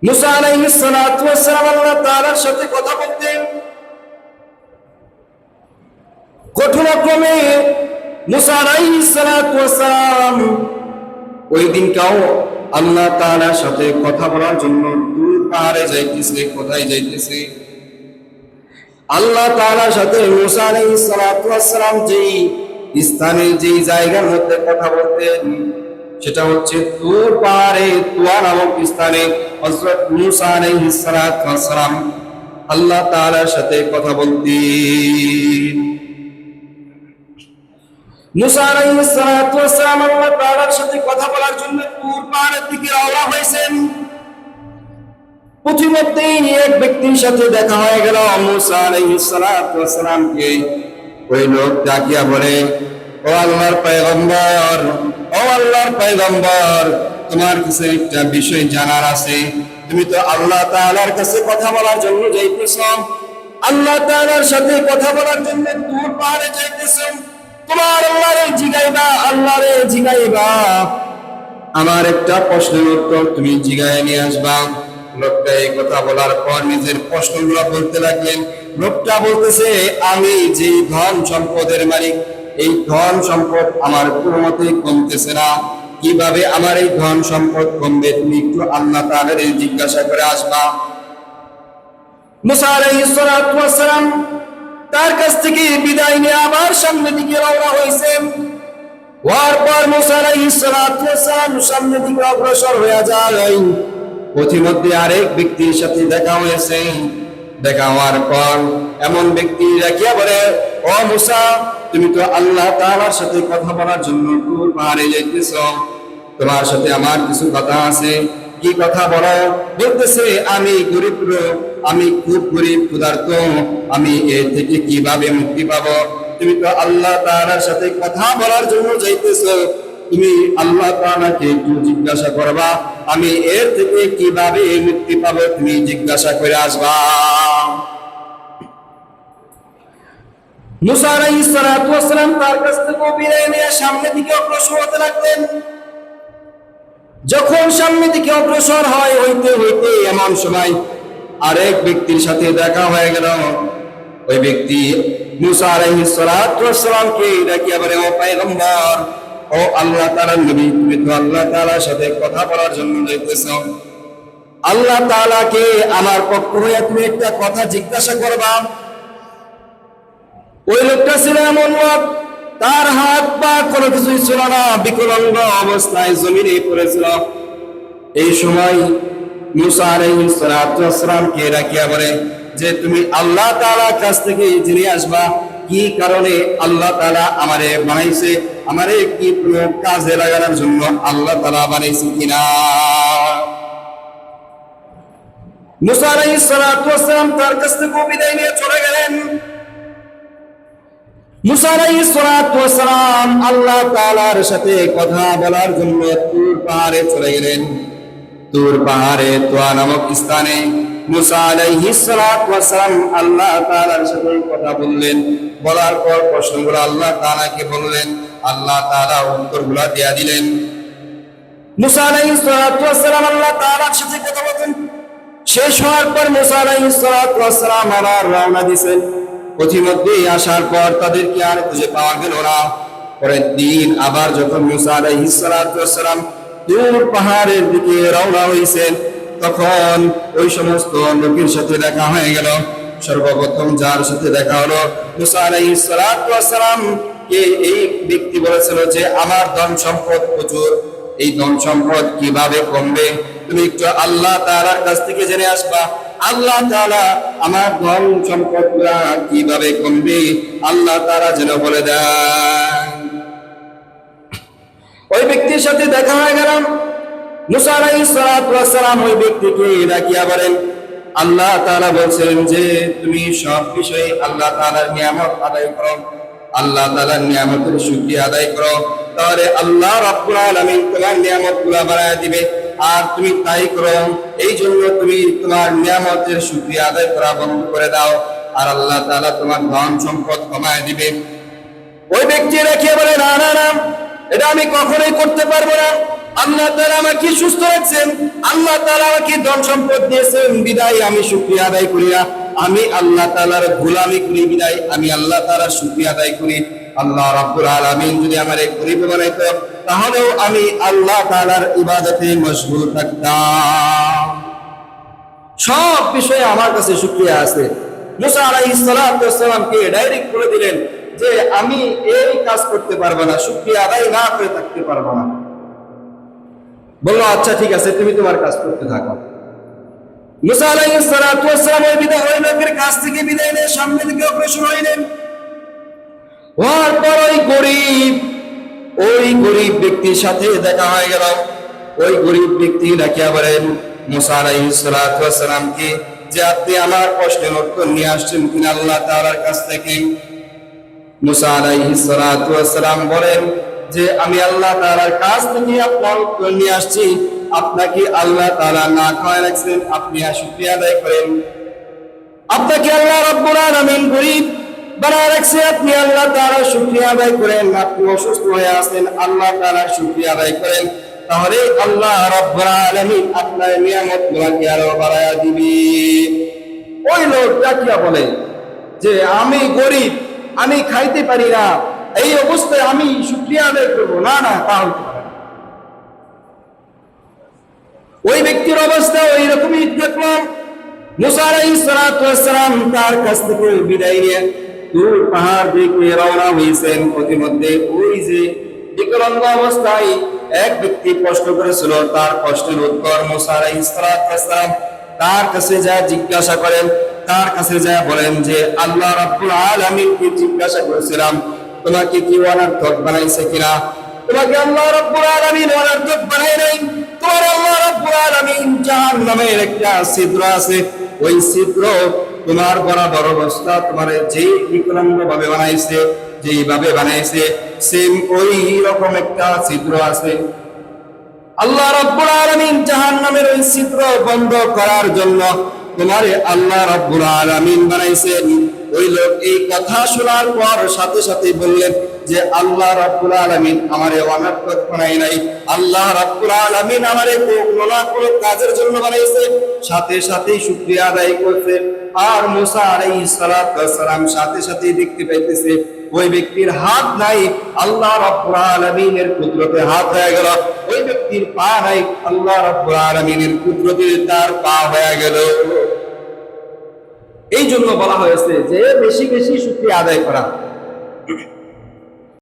মুসা আলাইহিস সালাতু ওয়াস সালাম আল্লাহ তাআলার সাথে কথা বলতেন। ঘটনাক্রমে মুসা আলাইহিস সালাতু ওয়াস সালাম ওই দিনটাও আল্লাহ তাআলার সাথে কথা বলার জন্য দূর পাহাড়ে যাইতেছে। কোথায় যাইতেছে? আল্লাহ তাআলার সাথে মুসা আলাইহিস সালাতু ওয়াস সালাম যেই স্থানে যেই জায়গার মধ্যে কথা বলতেন সেটা হচ্ছে তুর পাহাড়ে, তুয়া নামক স্থানে হযরত মুসা আলাইহিস সালাতু ওয়াস সালাম আল্লাহ তাআলার সাথে কথা বলতেন। মুসা আলাইহিস সালাতু ওয়াস সালাম আল্লাহ তাআলার সাথে কথা বলার জন্য তুর পাহাড়ের দিকে রওনা হয়েছেন। পথিমধ্যেই এক ব্যক্তির সাথে দেখা হয়ে গেল। মুসা আলাইহিস সালাতু ওয়াস সালামকে ওই লোক ডাকিয়া বলে, ও আল্লাহর পয়গম্বর, ও আল্লাহর পয়গম্বর, তোমার কাছে একটা বিষয় জানার আছে। তুমি তো আল্লাহ তাআলার কাছে কথা বলার জন্য যাইতেছ, আল্লাহ তাআলার সাথে কথা বলার জন্য তুর পাহাড়ে যাইতেছ। তোমার আল্লাহরে জিগাইবা, আল্লাহরে জিগাইবা, আমার একটা প্রশ্নের উত্তর তুমি জিগায় নিয়ে আসবা। লোকটা এই কথা বলার পর নিজের প্রশ্নগুলো বলতে লাগলেন। লোকটা বলতেছে, আমি যে ধন সম্পদের মালিক, এই ধন সম্পদ আমার কোনো মতেই কমতেছে না। কিভাবে আমার এই ধন সম্পদ কমবে তুমি একটু আল্লাহ তাআলার জিজ্ঞাসা করে আসবা। মুসা আলাইহিস সালাতু ওয়াস সালাম তার কাছ থেকে বিদায় নিয়ে আবার সামনের দিকে রওনা হয়েছেন। হওয়ার পর মুসা আলাইহিস সালাতু ওয়াস সালাম সামনের দিকে অগ্রসর হয়ে যায়। পথিমধ্যে আরেক ব্যক্তির সাথে দেখা হয়েছে। দেখা হওয়ার পর এমন ব্যক্তি রাখিয়া বলে, ও মুসা, তুমি তো আল্লাহ তাআলার সাথে কথা বলার জন্য তুর পাহাড়ে যাইতেছ, তোমার সাথে আমার কিছু কথা আছে। কি কথা বলো? বলতেছে, আমি গরিব লোক, আমি খুব গরিব ক্ষুধার্ত, আমি এর থেকে কিভাবে মুক্তি পাবো? তুমি তো আল্লাহ তাআলার সাথে কথা বলার জন্য যাইতেছ, তুমি আল্লাহ তাআলাকে একটু জিজ্ঞাসা করবা, আমি এর থেকে কিভাবে মুক্তি পাবো তুমি জিজ্ঞাসা করে আসবা। মুসা আলাইহিস সালাতু ওয়াস সালাম তার কাছ থেকে বিদায় নিয়ে সামনের দিকে অগ্রসর হতে লাগলেন। যখন সামনের দিকে অগ্রসর হইতে হইতে এমন সময় আরেক ব্যক্তির সাথে দেখা হয়ে গেল। ওই ব্যক্তি মুসা আলাইহিস সালাতু ওয়াস সালামকে ডাকিয়া বলে, ও পয়গম্বর, ও আল্লাহ তাআলার নবী, তুমি তো আল্লাহ তাআলার সাথে কথা বলার জন্য যাইতেছ, আল্লাহ তাআলাকে আমার পক্ষ হয়ে তুমি একটা কথা জিজ্ঞাসা করবা। ওই লোকটা ছিল এমন লোক, তার হাত পা কোনো কিছুই ছিল না, বিকলাঙ্গ অবস্থায় জমিনে পড়েছিল। এই সময় মুসা আলাইহিস সালাতু ওয়াস সালামকে ডাকিয়া বলে যে, তুমি আল্লাহ তাআলার কাছ থেকে জেনে আসবা কি কারণে আল্লাহ তাআলা আমারে বানাইছে, আমারে কি কোনো কাজে লাগানোর জন্য আল্লাহ তাআলা বানাইছে কিনা। মুসা আলাইহিস সালাতু ওয়াস সালাম তার কাছ থেকে বিদায় নিয়ে চলে গেলেন। মুসা আলাইহিস সালাতু ওয়াস সালাম আল্লাহ তাআলার সাথে কথা বলার জন্য তুর পাহাড়ে চলে গেলেন। তুর পাহাড়ে তুয়া নামক স্থানে মুসা আলাইহিস সালাতু ওয়াস সালাম আল্লাহ তাআলার সাথে কথা বললেন। বলার পর প্রশ্নগুলো আল্লাহ তাআলাকে বললেন, আল্লাহ তাআলা উত্তরগুলো দেয়া দিলেন। মুসা আলাইহিস সালাতু ওয়াস সালাম আল্লাহ তাআলার সাথে কথা বলতেন। শেষ হওয়ার পর মুসা আলাইহিস সালাতু ওয়াস সালাম আবার রওনা দিয়েছেন। পথিমধ্যে আসার পর তাদেরকে আর খুঁজে পাওয়া গেল না। পরের দিন আবার যখন মুসা আলাইহিস সালাতু ওয়াস সালাম তুর পাহাড়ের দিকে রওনা হয়েছেন, তখন ওই সমস্ত লোকের সাথে দেখা হয়ে গেল। সর্বপ্রথম যার সাথে দেখা হলো, মুসা আলাইহিস সালাতু ওয়াস সালাম কে এই ব্যক্তি বলেছিল যে, আমার ধন সম্পদ প্রচুর, এই ধন সম্পদ কিভাবে কমবে তুমি একটু আল্লাহ তাআলার কাছ থেকে জেনে আসবা। আল্লাহ তাআলা আমার ধন সম্পদগুলা কিভাবে কমবে আল্লাহ তাআলা যেন বলে দেন। ওই ব্যক্তির সাথে দেখা হয়ে গেল। মুসা আলাইহিস সালাতু ওয়াস সালাম ওই ব্যক্তিকে ডাকিয়া বলেন, আল্লাহ তাআলা বলছেন যে তুমি সব বিষয়ে আল্লাহ তাআলার নিয়ামত আদায় করো, আল্লাহ তাআলার নিয়ামতের শুকরিয়া আদায় করো, তাহলে আল্লাহ রাব্বুল আলামিন তোমার নিয়ামতগুলো বাড়ায় দিবে। আর তুমি তাই করো, এই জন্য তুমি তোমার নিয়ামতের শুকরিয়া আদায় করা বন্ধ করে দাও, আর আল্লাহ তাআলা তোমার ধন সম্পদ কমায় দিবে। ওই ব্যক্তি রেখে বলে, না না না, এটা আমি কখনোই করতে পারবো না। আল্লাহ তাআলা আমাকে সুস্থ রাখছেন, আল্লাহ তাআলা আমাকে ধন সম্পদ দিয়েছেন, বিদায় আমি শুকরিয়া আদায় করি না। আমি আল্লাহ তাআলার গোলামি করি, বিদায় আমি আল্লাহ তাআলার শুকরিয়া আদায় করি। আল্লাহ রাব্বুল আলামিন যদি আমারে গরীব বানাইতো, তাহলেও আমি আল্লাহ তাআলার ইবাদতে মশগুল থাকতাম। সব বিষয়ে আমার কাছে শুকরিয়া আছে। মুসা আলাইহিস সালাতু ওয়াস সালামকে ডাইরেক্ট বলে দিলেন যে আমি এই কাজ করতে পারবো না, শুকরিয়া আদায় না করে থাকতে পারবো না। বললো আচ্ছা ঠিক আছে, তুমি তোমার কাজ করতে থাকো। মুসা আলাইহিস সালাতু ওয়াস সালাম ওই লোকের কাছ থেকে বিদায় নিয়ে সামনে দিকে অগ্রসর হইলেন। হওয়ার পর ওই গরিব ব্যক্তির সাথে দেখা হয়ে গেল। ওই গরিব ব্যক্তি ডাকিয়া বলেন মুসা আলাইহিস সালাতু ওয়াস সালামকে যে আপনি আমার প্রশ্নের উত্তর নিয়ে আসছেন কিনা আল্লাহ তাআলার কাছ থেকে। মুসা আলাইহিস সালাতু ওয়াস সালাম বলেন যে আমি আল্লাহ তাআলার কাছ থেকে আপনার উত্তর নিয়ে আসছি। আপনাকে আল্লাহ তাআলা না খাওয়ায় রাখছেন, আপনি শুকরিয়া আদায় করেন। আপনাকে আল্লাহ রাব্বুল আলামিন গরীব বানায় রাখছে, আপনি আল্লাহ তাআলার শুকরিয়া আদায় করেন। আপনি অসুস্থ হয়ে আছেন, আল্লাহ তাআলার শুকরিয়া আদায় করেন, তাহলে আল্লাহ রাব্বুল আলামিন আপনার নিয়ামত গুলোকে আরো বাড়ায়া দিবে। ওই লোকটা কি বলে যে আমি গরীব, আমি খাইতে পারি না, এই অবস্থায় আমি শুকরিয়া আদায় করবো না? না, তা হতে পারে না। ওই ব্যক্তির অবস্থা ওই রকমই দেখলাম। মুসা আলাইহিস সালাতু ওয়াস সালাম তার কাছ থেকে বিদায় নিয়ে দূর পাহাড় দিকে রওনা হয়েছেন। প্রতিমধ্যে ওই যে বিকলাঙ্গ অবস্থায় এক ব্যক্তি প্রশ্ন করেছিল, তার প্রশ্নের উত্তর মুসা আলাইহিস সালাতু ওয়াস সালাম তার কাছে যা জিজ্ঞাসা করেন, তার কাছে যা বলেন যে আল্লাহ রাব্বুল আলামিনকে জিজ্ঞাসা করেছিলাম তোমাকে কি অনর্থক বানাইছে কিনা? তোমাকে আল্লাহ রাব্বুল আলামিন অনর্থক বানায় নাই। তোমার আল্লাহ রাব্বুল আলামিন জাহান্নামের একটা ছিদ্র আছে, ওই ছিদ্র তোমার বরাবর অবস্থা, তোমার যে বিকলাঙ্গ ভাবে বানাইছে, যেইভাবে বানাইছে সেম ওই রকম একটা ছিদ্র আছে। আল্লাহ রাব্বুল আলামিন জাহান্নামের ওই ছিদ্র বন্ধ করার জন্য তোমারে আল্লাহ রাব্বুল আলামিন বানাইছেন। ওই লোক এই কথা শোনার পর সাথে সাথে বললেন যে আল্লাহ রাব্বুল আলামিন আমারে অনর্থক বানাই নাই, আল্লাহ রাব্বুল আলামিন আমারে কোনো না কোনো কাজের জন্য বানাইছে। সাথে সাথেই শুকরিয়া আদায় করছে। আর মুসা আলাইহিস সালাতু ওয়াস সালাম সাথে সাথেই দেখতে পাইতেছে ওই ব্যক্তির হাত নাই, আল্লাহ রাব্বুল আলামিনের কুদরতে হাত হয়ে গেল। ওই ব্যক্তির পা নাই, আল্লাহ রাব্বুল আলামিনের কুদরতে তার পা হয়ে গেল। এই জন্য বলা হয়েছে যে বেশি বেশি শুকরিয়া আদায় করা।